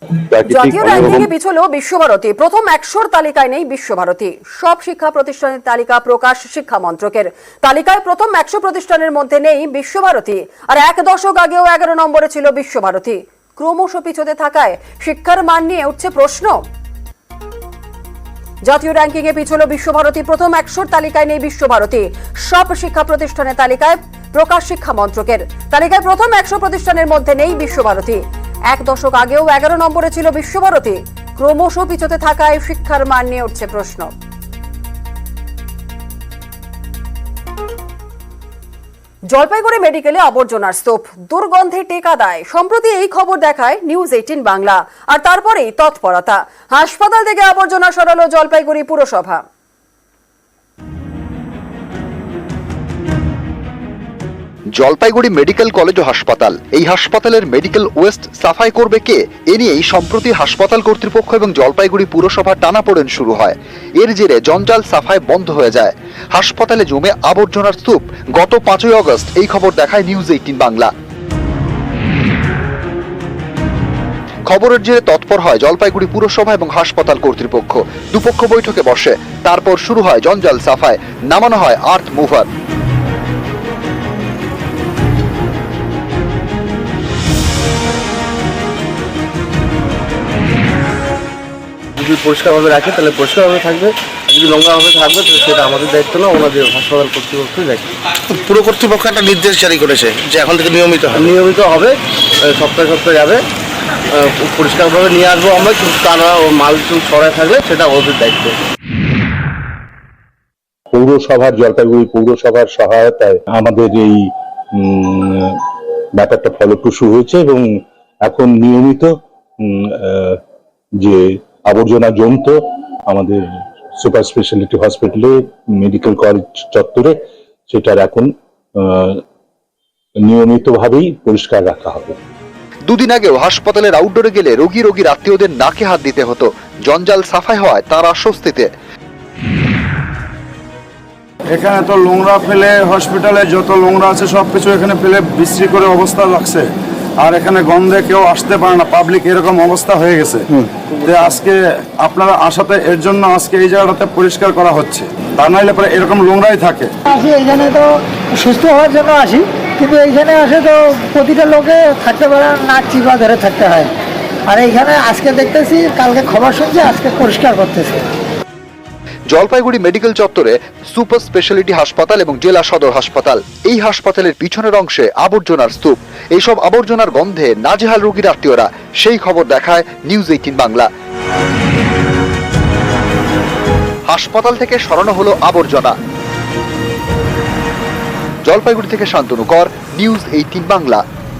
জাতীয় র্যাঙ্কিংয়ে পিছলো বিশ্বভারতী, প্রথম 100 তালিকায় নেই বিশ্বভারতী। সব শিক্ষা প্রতিষ্ঠানের তালিকা প্রকাশ শিক্ষা মন্ত্রকের। তালিকায় প্রথম 100 প্রতিষ্ঠানের মধ্যে নেই বিশ্বভারতী। আর 1 দশক আগেও 11 নম্বরে ছিল বিশ্বভারতী। ক্রমশ পিছতে থাকায় শিক্ষার মান নিয়ে উঠছে প্রশ্ন। জাতীয় র্যাঙ্কিংয়ে পিছলো বিশ্বভারতী, প্রথম 100 তালিকায় নেই বিশ্বভারতী। সব শিক্ষা প্রতিষ্ঠানের তালিকায় প্রকাশ শিক্ষা মন্ত্রকের। তালিকায় প্রথম 100 প্রতিষ্ঠানের মধ্যে নেই বিশ্বভারতী। 1 দশক আগেও 11 নম্বরে ছিল বিশ্বভারতী। ক্রমশ পিছতে থাকায় শিক্ষার মান নিয়ে উঠছে প্রশ্ন। জলপাইগুড়ি মেডিকেলে আবর্জনার স্তূপ, দুর্গন্ধে টেকা দেয়। সম্প্রতি এই খবর দেখায় নিউজ 18 বাংলা, আর তারপরেই তৎপরতা। হাসপাতাল থেকে আবর্জনা সরালো জলপাইগুড়ি পুরসভা। জলপাইগুড়ি মেডিকেল কলেজ ও হাসপাতাল, এই হাসপাতালের মেডিকেল ওয়েস্ট সাফাই করবে কে? এ নিয়েই সম্প্রতি হাসপাতাল কর্তৃপক্ষ এবং জলপাইগুড়ি পুরসভার টানাপোড়েন শুরু হয়। এর জেরে জঞ্জাল সাফাই বন্ধ হয়ে যায়। হাসপাতালে জমে আবর্জনার স্তূপ। গত 5ই আগস্ট এই খবর দেখায় নিউজ 18 বাংলা। খবরের জেরে তৎপর হয় জলপাইগুড়ি পুরসভা এবং হাসপাতাল কর্তৃপক্ষ। দুপক্ষ বৈঠকে বসে। তারপর শুরু হয় জঞ্জাল সাফাই, নামানো হয় আর্থ মুভার। যদি পরিষ্কারভাবে রাখে তাহলে পরিষ্কারভাবে থাকবে, যদি নোংরাভাবে থাকবে তাহলে সেটা আমাদের দায়িত্ব না, ওনাদের হাসপাতাল কর্তৃপক্ষের দায়িত্ব। পুরো কর্তৃপক্ষ একটা নির্দেশ জারি করেছে যে এখন থেকে নিয়মিত হবে, সপ্তাহে সপ্তাহে যাবে, পরিষ্কারভাবে নিয়ে আসবো আমরা, কিন্তু তারা মাল ছড়ায় থাকলে সেটা ওদের দায়িত্ব। পৌরসভার, জলপাইগুড়ি পৌরসভার সহায়তায় আমাদের এই ব্যাপারটা ফলপ্রসূ হয়েছে এবং এখন নিয়মিত যে আবর্জনা জমত আমাদের সুপার স্পেশালিটি হসপিটালে, মেডিকেল কলেজ চত্বরে, সেটার এখন নিয়মিতভাবেই পরিষ্কার রাখা হবে। দুদিন আগেও হাসপাতালের আউটডোরে গেলে রোগীর আত্মীয়দের নাকে হাত দিতে হতো। জঞ্জাল সাফাই হয় তার আশ্বস্তিতে। এখানে তো নোংরা ফেলে, হসপিটালে যত নোংরা আছে সবকিছু এখানে ফেলে বিশ্রী করে অবস্থা লাগছে। আর এখানে গন্ধে কেউ আসতে পারে না, পাবলিক এরকম অবস্থা হয়ে গেছে। আজকে আপনারা আসাতে এর জন্য আজকে এই জায়গাটাতে পরিষ্কার করা হচ্ছে, তা নাইলে পরে এরকম নোংরাই থাকে। এখানে তো সুস্থ হওয়ার জন্য আসি, কিন্তু এইখানে আসে তো প্রতিটা লোকে থাকতে পারে, নাক চিপা ধরে থাকতে হয়। আর এইখানে আজকে দেখতেছি, কালকে খবর শুনছি, আজকে পরিষ্কার করতেছে। জলপাইগুড়ি মেডিকেল চত্বরে সুপার স্পেশালিটি হাসপাতাল এবং জেলা সদর হাসপাতাল। এই হাসপাতালের পিছনের অংশে আবর্জনার স্তূপ। এইসব আবর্জনার গন্ধে নাজেহাল রোগীর আত্মীয়রা। সেই খবর দেখায় নিউজ 18 বাংলা। হাসপাতাল থেকে সরানো হলো আবর্জনা। জলপাইগুড়ি থেকে শান্তনু কর, নিউজ 18 বাংলা।